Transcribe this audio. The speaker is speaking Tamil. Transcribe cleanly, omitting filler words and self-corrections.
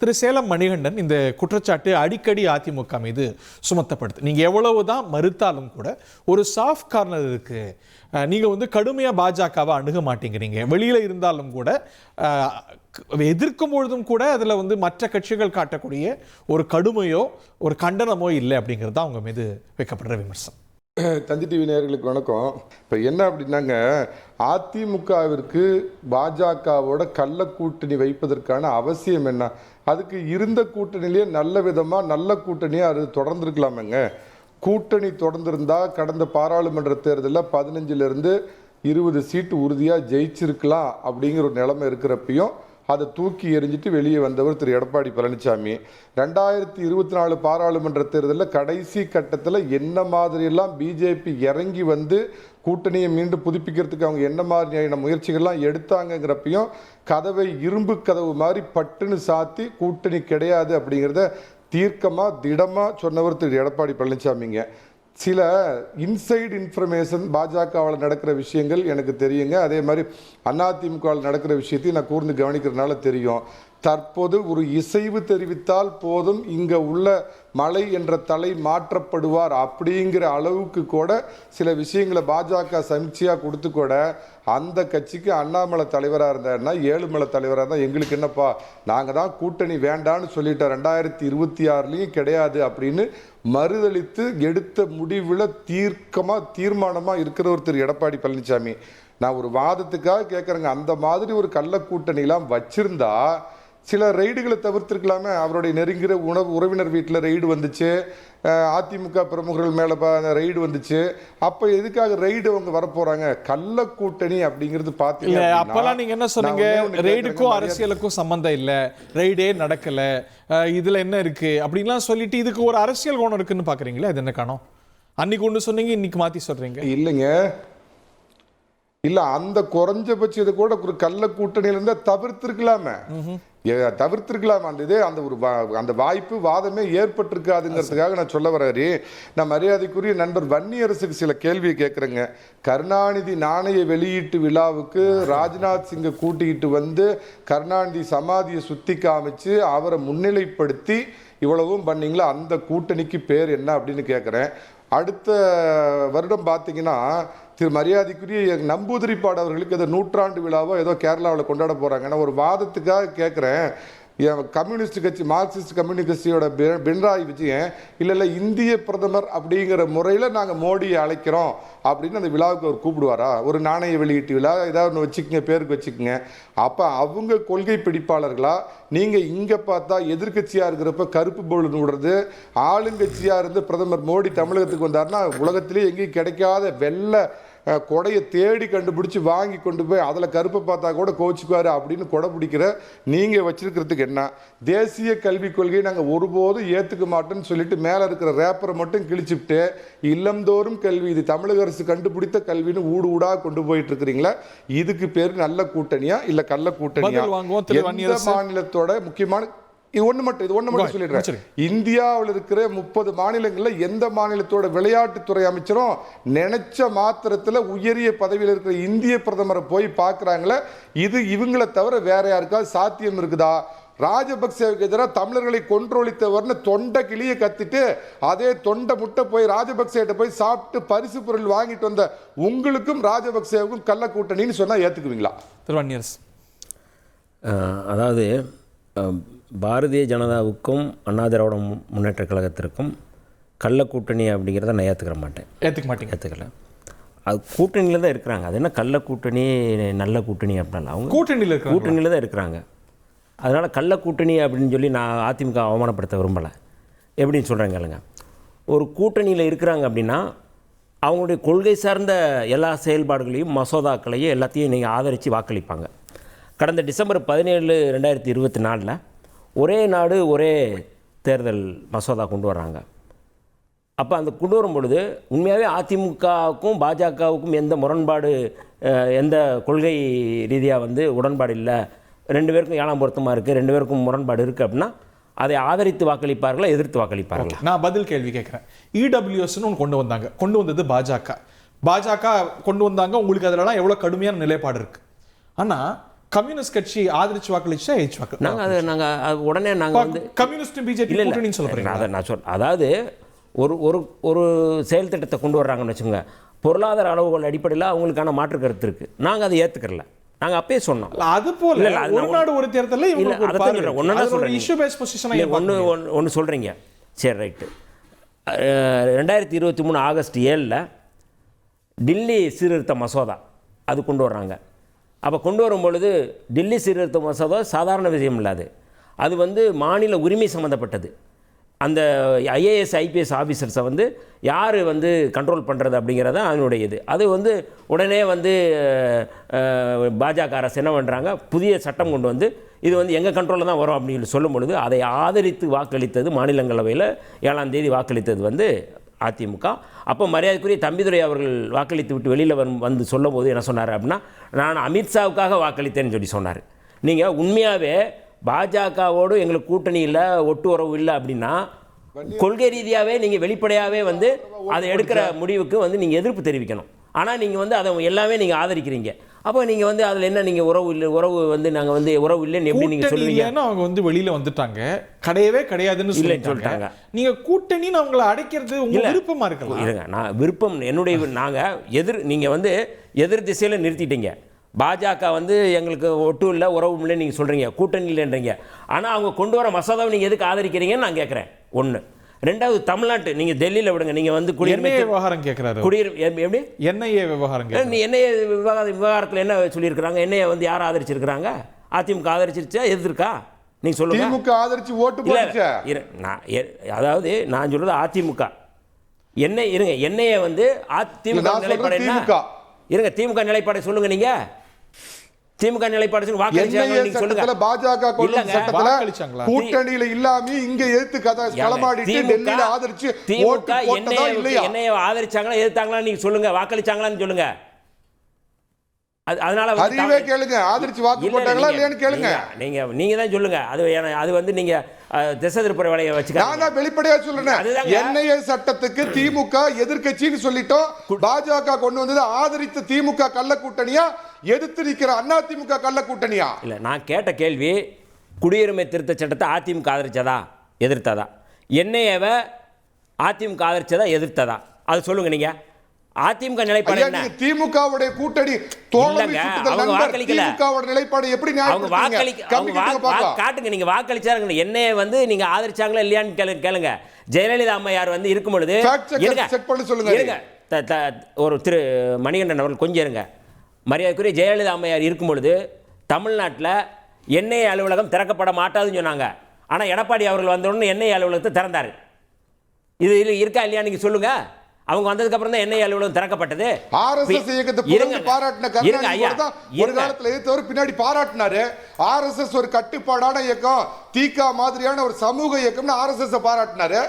திரு சேலம் மணிகண்டன், இந்த குற்றச்சாட்டு அடிக்கடி அதிமுக மீது சுமத்தப்படுது. நீங்கள் எவ்வளவுதான் மறுத்தாலும் கூட ஒரு சாஃப்ட் கார்னர் இருக்கு. நீங்கள் கடுமையாக பாஜகவை அணுக மாட்டேங்கிறீங்க. வெளியில் இருந்தாலும் கூட எதிர்க்கும் பொழுதும் கூட அதில் மற்ற கட்சிகள் காட்டக்கூடிய ஒரு கடுமையோ ஒரு கண்டனமோ இல்லை அப்படிங்கிறது தான் அவங்க மீது வைக்கப்படுற விமர்சனம். தந்தி டிவி நேயர்களுக்கு வணக்கம். இப்போ என்ன அப்படின்னாங்க, அதிமுகவிற்கு பாஜகவோட கள்ள கூட்டணி வைப்பதற்கான அவசியம் என்ன? அதுக்கு இருந்த கூட்டணியிலேயே நல்ல விதமாக நல்ல கூட்டணியாக அது தொடர்ந்துருக்கலாமேங்க. கூட்டணி தொடர்ந்துருந்தா கடந்த பாராளுமன்ற தேர்தலில் 15லேருந்து 20 சீட்டு உறுதியாக ஜெயிச்சிருக்கலாம் அப்படிங்கிற ஒரு நிலைமை இருக்கிறப்பையும் அதை தூக்கி எறிஞ்சிட்டு வெளியே வந்தவர் திரு எடப்பாடி பழனிசாமி. 2024 பாராளுமன்ற தேர்தலில் கடைசி கட்டத்தில் என்ன மாதிரியெல்லாம் பிஜேபி இறங்கி வந்து கூட்டணியை மீண்டும் புதுப்பிக்கிறதுக்கு அவங்க என்ன மாதிரியான முயற்சிகள்லாம் எடுத்தாங்கிறப்பையும் கதவை இரும்பு கதவு மாதிரி பட்டுன்னு சாத்தி கூட்டணி கிடையாது அப்படிங்கிறத தீர்க்கமாக திடமாக சொன்னவர் திரு எடப்பாடி பழனிசாமிங்க. சில இன்சைடு இன்ஃபர்மேஷன் பாஜகவில் நடக்கிற விஷயங்கள் எனக்கு தெரியுங்க. அதே மாதிரி அதிமுகவில் நடக்கிற விஷயத்தையும் நான் கூர்ந்து கவனிக்கிறதுனால தெரியும். தற்போது ஒரு இசைவு தெரிவித்தால் போதும் இங்கே உள்ள மலை என்ற தலை மாற்றப்படுவார் அப்படிங்கிற அளவுக்கு கூட சில விஷயங்களை பாஜக சமீட்சையாக கொடுத்து கூட அந்த கட்சிக்கு அண்ணாமலை தலைவராக இருந்தாருன்னா ஏழுமலை தலைவராக இருந்தால் எங்களுக்கு என்னப்பா, நாங்கள் தான் கூட்டணி வேண்டான்னு சொல்லிட்டோம், 2026லையும் கிடையாது அப்படின்னு மறுதளித்து எடுத்த முடிவில் தீர்மானமாக இருக்கிறவர் திரு எடப்பாடி பழனிசாமி. நான் ஒரு வாதத்துக்காக கேட்குறேங்க, அந்த மாதிரி ஒரு கள்ள கூட்டணிலாம் வச்சிருந்தா சில ரெய்டுகளை தவிர்த்திருக்கலாமே. அவருடைய நெருங்கிற உறவினர் வீட்டில் ரெய்டு வந்துச்சு, அதிமுக பிரமுகர்கள் மேலே ரெய்டு வந்துச்சு. அப்போ எதுக்காக ரெய்டு அவங்க வரப்போறாங்க? கள்ள கூட்டணி அப்படிங்கிறது பார்த்தீங்க. அப்பெல்லாம் நீங்க என்ன சொன்னீங்க? ரெய்டுக்கும் அரசியலுக்கும் சம்பந்தம் இல்லை, ரெய்டே நடக்கல, இதுல என்ன இருக்கு அப்படின்லாம் சொல்லிட்டு இதுக்கு ஒரு அரசியல் கோணம் இருக்குன்னு பாக்குறீங்களா? இது என்ன காணோம்? அன்னைக்கு ஒன்று சொன்னீங்க, இன்னைக்கு மாத்தி சொல்றீங்க. இல்லைங்க, இல்ல அந்த குறைஞ்சபட்சம் இதை கூட ஒரு கள்ள கூட்டணியில இருந்தா தவிர்த்திருக்கலாமே. அந்த வாய்ப்பு வாதமே ஏற்பட்டிருக்காதுங்கிறதுக்காக நான் சொல்ல வர்றாரு. நான் மரியாதைக்குரிய நண்பர் வன்னியரசுக்கு சில கேள்வியை கேட்குறேங்க. கருணாநிதி நாணய வெளியீட்டு விழாவுக்கு ராஜ்நாத் சிங்கை கூட்டிகிட்டு வந்து கருணாநிதி சமாதியை சுத்தி காமிச்சு அவரை முன்னிலைப்படுத்தி இவ்வளவும் பண்ணீங்களா, அந்த கூட்டணிக்கு பேர் என்ன அப்படின்னு கேட்குறேன். அடுத்த வருடம் பார்த்தீங்கன்னா திரு மரியாதைக்குரிய நம்பூதிரிப்பாடு அவர்களுக்கு ஏதோ 100ஆண்டு விழாவோ ஏதோ கேரளாவில் கொண்டாட போகிறாங்க. நான் ஒரு வாதத்துக்காக கேட்குறேன், கம்யூனிஸ்ட் கட்சி மார்க்சிஸ்ட் கம்யூனிஸ்ட் கட்சியோட பினராயி விஜயன் இல்லை இந்திய பிரதமர் அப்படிங்கிற முறையில் நாங்கள் மோடியை அழைக்கிறோம் அப்படின்னு அந்த விழாவுக்கு அவர் கூப்பிடுவாரா? ஒரு நாணய வெளியீட்டு விழா ஏதாவது ஒன்று வச்சுக்கோங்க, பேருக்கு வச்சுக்கோங்க. அப்போ அவங்க கொள்கை பிடிப்பாளர்களா? நீங்கள் இங்கே பார்த்தா எதிர்கட்சியாக இருக்கிறப்ப கருப்பு பலூன் விடுறது, ஆளுங்கட்சியாக இருந்து பிரதமர் மோடி தமிழகத்துக்கு வந்தாருன்னா உலகத்திலேயே எங்கேயும் கிடைக்காத வெள்ளை கொடையை தேடி கண்டுபிடிச்சி வாங்கி கொண்டு போய் அதில் கருப்பை பார்த்தா கூட கோச்சுக்குவார் அப்படின்னு கொடை பிடிக்கிற நீங்கள் வச்சிருக்கிறதுக்கு என்ன? தேசிய கல்விக் கொள்கையை நாங்கள் ஒருபோதும் ஏற்றுக்க மாட்டோம்னு சொல்லிட்டு மேலே இருக்கிற ரேப்பரை மட்டும் கிழிச்சுட்டு இல்லந்தோறும் கல்வி, இது தமிழக அரசு கண்டுபிடித்த கல்வின்னு ஊடாக கொண்டு போயிட்டு இருக்கிறீங்களா? இதுக்கு பேர் நல்ல கூட்டணியா இல்லை கள்ள கூட்டணியா? எந்த மாநிலத்தோட முக்கியமான இது ஒன்று மட்டும் சொல்லிடுறேன். இந்தியாவில் இருக்கிற 30 மாநிலங்களில் எந்த மாநிலத்தோட விளையாட்டுத்துறை அமைச்சரும் நினைச்ச மாத்திரத்தில் உயரிய பதவியில் இருக்கிற இந்திய பிரதமரை போய் பார்க்குறாங்களே, இது இவங்களை தவிர வேற யாருக்காவது சாத்தியம் இருக்குதா? ராஜபக்சேவுக்கு எதிராக தமிழர்களை கொன்றொழித்தவர்னு தொண்டை கிளியை கத்திட்டு அதே தொண்டை முட்டை போய் ராஜபக்சேட்ட போய் சாப்பிட்டு பரிசு பொருள் வாங்கிட்டு வந்த உங்களுக்கும் ராஜபக்சேவுக்கும் கள்ள கூட்டணின்னு சொன்னால் ஏற்றுக்குவீங்களா? அதாவது பாரதிய ஜனதாவுக்கும் அண்ணா திராவிட முன்னேற்ற கழகத்திற்கும் கள்ள கூட்டணி அப்படிங்கிறத நான் ஏற்றுக்கல. அது கூட்டணியில் தான் இருக்கிறாங்க. அது என்ன கள்ள கூட்டணி நல்ல கூட்டணி அப்படின்னா அவங்க கூட்டணியில் தான் இருக்கிறாங்க. அதனால் கள்ள கூட்டணி அப்படின்னு சொல்லி நான் அதிமுக அவமானப்படுத்த விரும்பலை. எப்படின்னு சொல்கிறேங்க இல்லைங்க, ஒரு கூட்டணியில் இருக்கிறாங்க அப்படின்னா அவங்களுடைய கொள்கை சார்ந்த எல்லா செயல்பாடுகளையும் மசோதாக்களையும் எல்லாத்தையும் நீங்கள் ஆதரித்து வாக்களிப்பாங்க. கடந்த டிசம்பர் 17, 2024 ஒரே நாடு ஒரே தேர்தல் மசோதா கொண்டு வர்றாங்க. அப்போ அந்த கொண்டு வரும் பொழுது உண்மையாகவே அதிமுகவுக்கும் பாஜகவுக்கும் எந்த முரண்பாடு, எந்த கொள்கை ரீதியாக உடன்பாடு இல்லை, 2 பேருக்கும் ஏழாம் பொருத்தமாக இருக்குது, 2 பேருக்கும் முரண்பாடு இருக்குது அப்படின்னா அதை ஆதரித்து வாக்களிப்பார்களா, எதிர்த்து வாக்களிப்பார்களா? நான் பதில் கேள்வி கேட்குறேன். இடபிள்யூஎஸ்ன்னு ஒன்று கொண்டு வந்தது பாஜக கொண்டு வந்தாங்க. உங்களுக்கு அதிலலாம் எவ்வளோ கடுமையான நிலைப்பாடு இருக்குது. ஆனால் கம்யூனிஸ்ட் கட்சி ஆதரிச்சு வாக்களிச்சா எதிர்த்து வாக்கு நாங்கள் உடனே நாங்கள் வந்து கம்யூனிஸ்ட் பிஜேபி கூட்டணின்னு சொல்ல போறீங்க? அதை நான் அதாவது ஒரு செயல் திட்டத்தை கொண்டு வர்றாங்கன்னு வச்சுக்கோங்க, பொருளாதார அளவுகள் அடிப்படையில் அவங்களுக்கான மாற்று கருத்து இருக்குது, நாங்கள் அதை ஏற்றுக்கறல. நாங்கள் அப்பயே சொன்னோம். அது போல ஒரு நாடு ஒரு தேர்தலில் ஒன்று சொல்கிறீங்க. சரி, ரைட்டு. 2023 ஆகஸ்ட் 7 டில்லி சீர்திருத்த மசோதா அது கொண்டு வர்றாங்க. அப்போ கொண்டு வரும் பொழுது டில்லி சீர்திருத்த மசோதா சாதாரண விஷயம் இல்லாது, அது வந்து மாநில உரிமை சம்மந்தப்பட்டது. அந்த ஐஏஎஸ் ஐபிஎஸ் ஆஃபீஸர்ஸை வந்து யார் வந்து கண்ட்ரோல் பண்ணுறது அப்படிங்கிறத அதனுடைய இது. அது வந்து உடனே வந்து பாஜக அரசு என்ன பண்ணுறாங்க, புதிய சட்டம் கொண்டு வந்து இது வந்து எங்கள் கண்ட்ரோலில் தான் வரும் அப்படின்னு சொல்லும் பொழுது அதை ஆதரித்து வாக்களித்தது மாநிலங்களவையில் 7ஆம் தேதி வாக்களித்தது வந்து அதிமுக. அப்போ மரியாதைக்குரிய தம்பிதுரை அவர்கள் வாக்களித்து விட்டு வெளியில் வந்து சொல்லும் போது என்ன சொன்னார் அப்படின்னா, நான் அமித்ஷாவுக்காக வாக்களித்தேன்னு சொல்லி சொன்னார். நீங்கள் உண்மையாகவே பாஜகவோடு எங்களுக்கு கூட்டணி இல்லை, ஒட்டு உறவு இல்லை அப்படின்னா கொள்கை ரீதியாகவே நீங்கள் வெளிப்படையாகவே வந்து அதை எடுக்கிற முடிவுக்கு வந்து நீங்கள் எதிர்ப்பு தெரிவிக்கணும். ஆனால் நீங்கள் வந்து அதை எல்லாமே நீங்கள் ஆதரிக்கிறீங்க. அப்போ நீங்கள் வந்து அதில் என்ன நீங்கள் உறவு வந்து நாங்கள் வந்து உறவு இல்லைன்னு எப்படி நீங்கள் சொல்லுவீங்க? அவங்க வந்து வெளியில் வந்துட்டாங்க, கிடையவே கிடையாதுன்னு சொல்லிட்டாங்க. நீங்கள் கூட்டணின்னு அவங்கள அடைக்கிறது உங்கள் விருப்பமாக இருக்கலாம். இருங்க, நான் விருப்பம் என்னுடைய, நாங்கள் நீங்கள் வந்து எதிர் திசையில் நிறுத்திட்டீங்க. பாஜக வந்து எங்களுக்கு ஒட்டு இல்லை உறவு இல்லைன்னு நீங்கள் சொல்கிறீங்க, கூட்டணி இல்லைன்றீங்க. ஆனால் அவங்க கொண்டு வர மசோதாவை நீங்கள் எதுக்கு ஆதரிக்கிறீங்கன்னு நான் கேட்குறேன். ஒன்று. ரெண்டாவது, தமிழ்நாட்டு நீங்கள் டெல்லியில் விடுங்க, நீங்கள் வந்து குடியுரிமை விவகாரம் கேட்குறாரு. எப்படி என்ஐஏ விவகாரம், என்ஐஏ விவகாரத்தில் என்ன சொல்லியிருக்கிறாங்க? என்ஐஏ வந்து யார் ஆதரிச்சிருக்கிறாங்க? அதிமுக ஆதரிச்சிருச்சா எதிர்க்கா? நீங்கள் சொல்லுங்க. திமுக ஆதரிச்சு ஓட்டு போட்டுச்சா? அதாவது நான் சொல்கிறது அதிமுக இருங்க, என்ஐஏ வந்து அதிமுக நிலைப்பாடு என்ன? இருங்க, திமுக நிலைப்பாடை சொல்லுங்க. நீங்க திமுக நிலைப்பாடு சொல்லுங்க. பாஜக கூட்டணியில இல்லாம இங்க எதிர்த்து களமாடிட்டு டெல்லியில ஆதரிச்சு திமுக என்னைய ஆதரிச்சாங்களா எதிர்த்தாங்களா நீங்க சொல்லுங்க, வாக்களிச்சாங்களான்னு சொல்லுங்க. அதனால அறிவே கேளுங்க, ஆதரிச்சு வாக்கு போட்டாங்களா இல்லையான்னு கேளுங்க. நீங்க தான் சொல்லுங்க. அது வந்து நீங்க திசை திருப்புற வேலையை வச்சுக்க. நான் வெளிப்படையா சொல்றேன், என்ஐஏ சட்டத்துக்கு திமுக எதிர்க்கட்சின்னு சொல்லிட்டோம். பாஜக கொண்டு வந்தது ஆதரித்த திமுக கள்ள கூட்டணியா, எதிர்த்து நிக்கிற அண்ணா திமுக கள்ள கூட்டணியா? இல்ல, நான் கேட்ட கேள்வி, குடியுரிமை திருத்த சட்டத்தை அதிமுக ஆதரிச்சதா எதிர்த்ததா? என்ஐஏவை அதிமுக ஆதரிச்சதா எதிர்த்ததா? அது சொல்லுங்க. நீங்க அதிமுக நிலைப்பாடு என்ன? திமுகவுடைய கூட்டணி திமுகவோட நிலைப்பாடு எப்படி காட்டுங்க. நீங்க வாக்களிச்சாங்க, என்னைய வந்து நீங்க ஆதரிச்சாங்களா இல்லையான்னு கேளுங்க. ஜெயலலிதா அம்மையார் வந்து இருக்கும் பொழுது இருங்க, ஒரு திரு மணிகண்டன் அவர்கள் கொஞ்சம் இருங்க. மரியாதைக்குரிய ஜெயலலிதா அம்மையார் இருக்கும் பொழுது தமிழ்நாட்டில் என்ஐஏ அலுவலகம் திறக்கப்பட மாட்டாதுன்னு சொன்னாங்க. ஆனால் எடப்பாடி அவர்கள் வந்தவுடனே என்ஐஏ அலுவலகத்தை திறந்தார். இது இருக்கா இல்லையா நீங்க சொல்லுங்க. அவங்க வந்ததுக்கு அப்புறம் தான் என்ஐஏ அலுவலகம் திறக்கப்பட்டது. ஆர்எஸ்எஸ் இயக்கத்தை பாராட்டின கருணாநிதி தான் ஒரு காலத்துல எதிர்த்தவர் பின்னாடி பாராட்டினாரு. ஆர்எஸ்எஸ் ஒரு கட்டுப்பாடான இயக்கம், தீகா மாதிரியான ஒரு சமூக இயக்கம்னு ஆர்எஸ்எஸ் பாராட்டினாரு.